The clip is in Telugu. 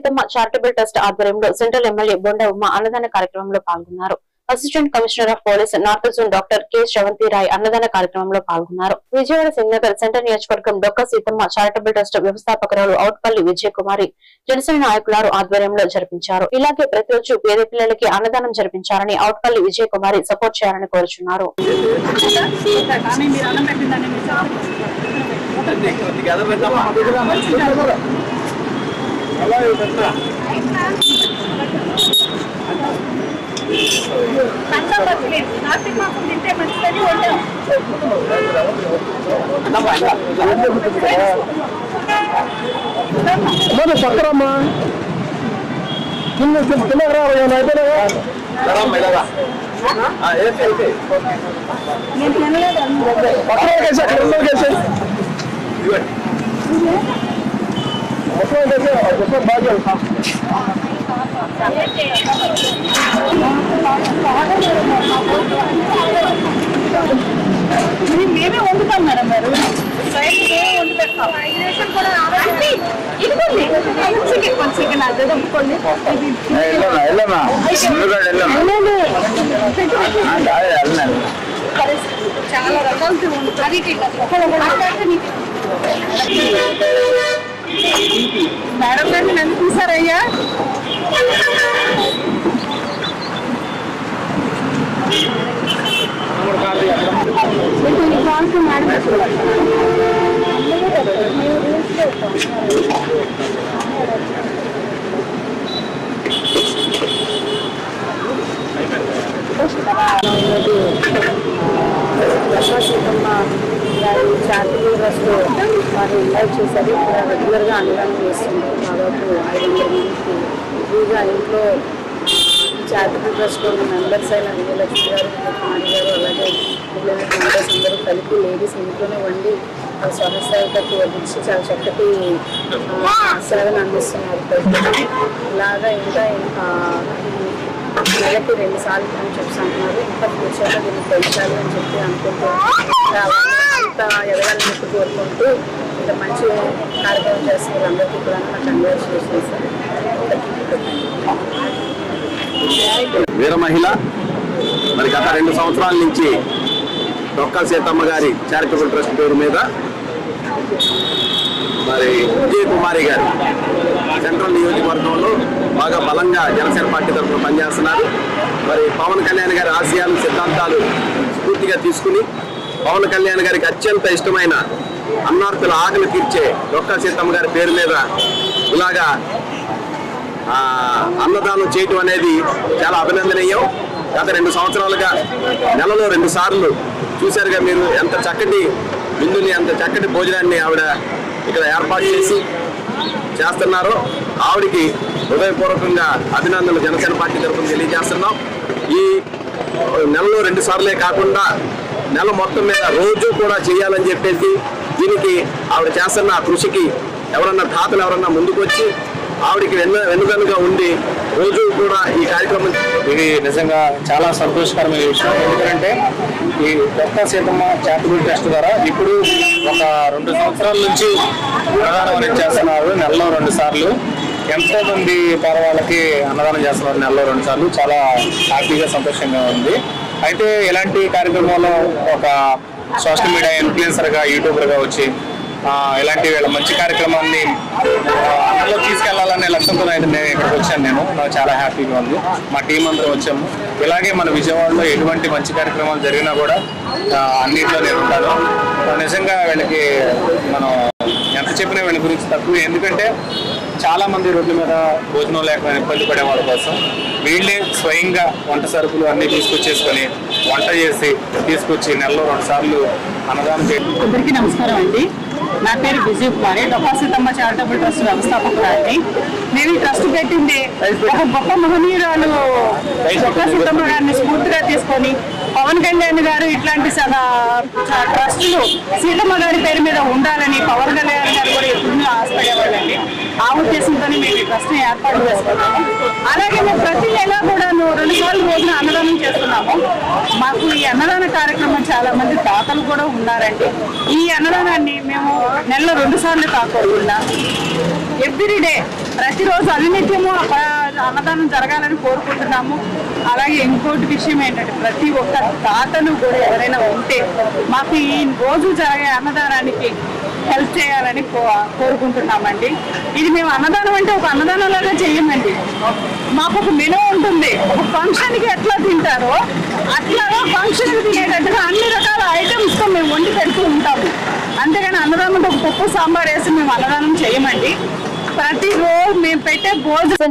సీతమ్మ చారిటబుల్ ట్రస్ట్ ఆధ్వర్యంలో సెంట్రల్ ఎమ్మెల్యే బొండా ఉమ్మ అన్నదాన కార్యక్రమంలో పాల్గొన్నారు. Assistant commissioner of police north zone doctor K Sravanthi Rai అన్నదాన కార్యక్రమంలో పాల్గొన్నారు. విజయవాడ సింగనగర్ సెంటర్ నియోజకవర్గం డొక్క సీతమ్మ చారిటబుల్ ట్రస్ట్ వ్యవస్థాపకురాలు అవుట్పల్లి విజయకుమారి జనసేన నాయకులారు ఆధ్వర్యంలో జరిపించారు. ఇలాగే ప్రతిరోజు పేద పిల్లలకి అన్నదానం జరిపించాలని అవుట్పల్లి విజయకుమారి సపోర్ట్ చేయాలని కోరుచున్నారు. చక్కరమ్మా మేమే వండుతాం మేడం గారు వండి పెడతాం. చాలా రకాలు మేడం గారిని నన్ను చూసారయ్యా. సీతమ్మ గారి చారిటబుల్ ట్రస్ట్ వారు ఇన్వైట్ చేశారు. ఇక్కడ రెగ్యులర్గా అన్నదానం చేస్తుంది. దాదాపు 500 మందికి ఫ్రీగా ఇంట్లో చారిటబుల్ ట్రస్ట్లో ఉన్న మెంబర్స్ అయిన విజయలక్ష్మి గారు, కుమారి గారు, అలాగే మెంబర్స్ అందరూ కలిపి లేడీస్ ఇంట్లోనే వండి స్వహస్థాయికట్టు వడ్డించి చాలా చక్కటి సేవను అందిస్తున్నారు. ఇలాగా ఇంకా నెలకి 2 సార్లు అని చెప్తున్నారు. ఇంకా ఫ్యూచర్లో దీన్ని పెంచాలి అని చెప్పి అనుకుంటూ ఇంత ఎదగాలని చెప్పి కోరుకుంటూ ఇంత మంచి కార్యక్రమం చేస్తున్నారు. అందరికీ కూడా నా కంగ్రాచులేషన్స్. వీర మహిళ మరి గత 2 సంవత్సరాల నుంచి డొక్కా సీతమ్మ గారి చారిటబుల్ ట్రస్ట్ పేరు మీద మరి విజయకుమారి గారు సెంట్రల్ నియోజకవర్గంలో బాగా బలంగా జనసేన పార్టీ తరఫున పనిచేస్తున్నారు. మరి పవన్ కళ్యాణ్ గారి ఆశయాలు సిద్ధాంతాలు స్ఫూర్తిగా తీసుకుని పవన్ కళ్యాణ్ గారికి అత్యంత ఇష్టమైన అన్నార్తుల ఆకలి తీర్చే డొక్కా సీతమ్మ గారి పేరు మీద ఇలాగా అన్నదానం చేయటం అనేది చాలా అభినందనీయం. గత 2 సంవత్సరాలుగా నెలలో 2 సార్లు చూశారుగా మీరు ఎంత చక్కటి విందుని, అంత చక్కటి భోజనాన్ని ఆవిడ ఇక్కడ ఏర్పాటు చేస్తున్నారో ఆవిడికి హృదయపూర్వకంగా అభినందనలు జనసేన పార్టీ తరఫున తెలియజేస్తున్నాం. ఈ నెలలో 2 సార్లే కాకుండా నెల మొత్తం మీద రోజు కూడా చేయాలని చెప్పేసి దీనికి ఆవిడ చేస్తున్న కృషికి తాతలు ఎవరన్నా ముందుకు వచ్చి ఆవిడికి వెనుకనుగా ఉండి రోజు కూడా ఈ కార్యక్రమం ఇది నిజంగా చాలా సంతోషకరమైన విషయం. ఎందుకంటే ఈ డొక్కా సీతమ్మ చారిటబుల్ ట్రస్ట్ ద్వారా ఇప్పుడు ఒక 2 సంవత్సరాల నుంచి అన్నదానం అనేది చేస్తున్నారు. నెలలో 2 సార్లు ఎంతో మంది పేదవాళ్ళకి అన్నదానం చేస్తున్నారు. నెలలో 2 సార్లు చాలా హ్యాపీగా సంతోషంగా ఉంది. అయితే ఇలాంటి కార్యక్రమంలో ఒక సోషల్ మీడియా ఇన్ఫ్లుయెన్సర్గా యూట్యూబర్గా వచ్చి ఇలాంటి వీళ్ళ మంచి కార్యక్రమాన్ని అందులో తీసుకెళ్లాలనే లక్ష్యంతో అయితే నేను ఇక్కడికి వచ్చాను. నాకు చాలా హ్యాపీగా ఉంది. మా టీం అందరం వచ్చాము. ఇలాగే మన విజయవాడలో ఎటువంటి మంచి కార్యక్రమాలు జరిగినా కూడా అన్నింటిలో నేను ఉంటాను. నిజంగా వీళ్ళకి మనం ఎంత చెప్పినా వీళ్ళ గురించి తక్కువ. ఎందుకంటే చాలా మంది రోడ్ల మీద భోజనం లేక ఇబ్బంది పడే వాళ్ళ కోసం వీళ్ళే స్వయంగా వంట సరుకులు అన్నీ తీసుకొచ్చేసుకొని వంట చేసి తీసుకొచ్చి నెలలో 2 సార్లు అన్నదానం చేయండి. అందరికీ నమస్కారం అండి. నా పేరు విజయకుమారి, డొక్కా సీతమ్మ చారిటబుల్ ట్రస్ట్ వ్యవస్థాపకురాలిని. నేను ఈ ట్రస్ట్ పెట్టింది ఒక గొప్ప మహనీయురాలు డొక్కా సీతమ్మ గారిని స్ఫూర్తిగా తీసుకొని పవన్ కళ్యాణ్ గారు ఇట్లాంటి ట్రస్టులు సీతమ్మ గారి పేరు మీద ఉండాలని పవన్ కళ్యాణ్ గారు కూడా ఎప్పుడు ఆశపడేవాళ్ళండి. ఆ ఉద్దేశంతోనే మేము ఈ ట్రస్ట్ ని ఏర్పాటు చేసుకున్నాము. అలాగే మేము ప్రతి నెల కూడా 2 సార్లు రోజున అన్నదానం చేస్తున్నాము. మాకు ఈ అన్నదాన కార్యక్రమం చాలా మంది దాతలు కూడా ఉన్నారండి. ఈ అన్నదానాన్ని మేము నెలలో 2 సార్లు కాకుండా ఎవ్రీడే ప్రతిరోజు అన్నిత్యము అన్నదానం జరగాలని కోరుకుంటున్నాము. అలాగే ఇంకోటి విషయం ఏంటంటే ప్రతి ఒక్క దాతలు కూడా ఎవరైనా ఉంటే మాకు ఈ రోజు జరిగే అన్నదానానికి హెల్ప్ చేయాలని కోరుకుంటున్నామండి. ఇది మేము అన్నదానం అంటే ఒక అన్నదానంలాగా చేయమండి. మాకు ఒక మెనూ ఉంటుంది. ఒక ఫంక్షన్కి ఎట్లా తింటారో అట్లాగా ఫంక్షన్కి తినేటట్టుగా అన్ని రకాల ఐటమ్స్తో మేము వండి పెడుతూ ఉంటాము. అంతేగాని అన్నదానం ఒక పప్పు సాంబార్ వేసి మేము అన్నదానం చేయమండి. ప్రతిరోజు మేము పెట్టే భోజనం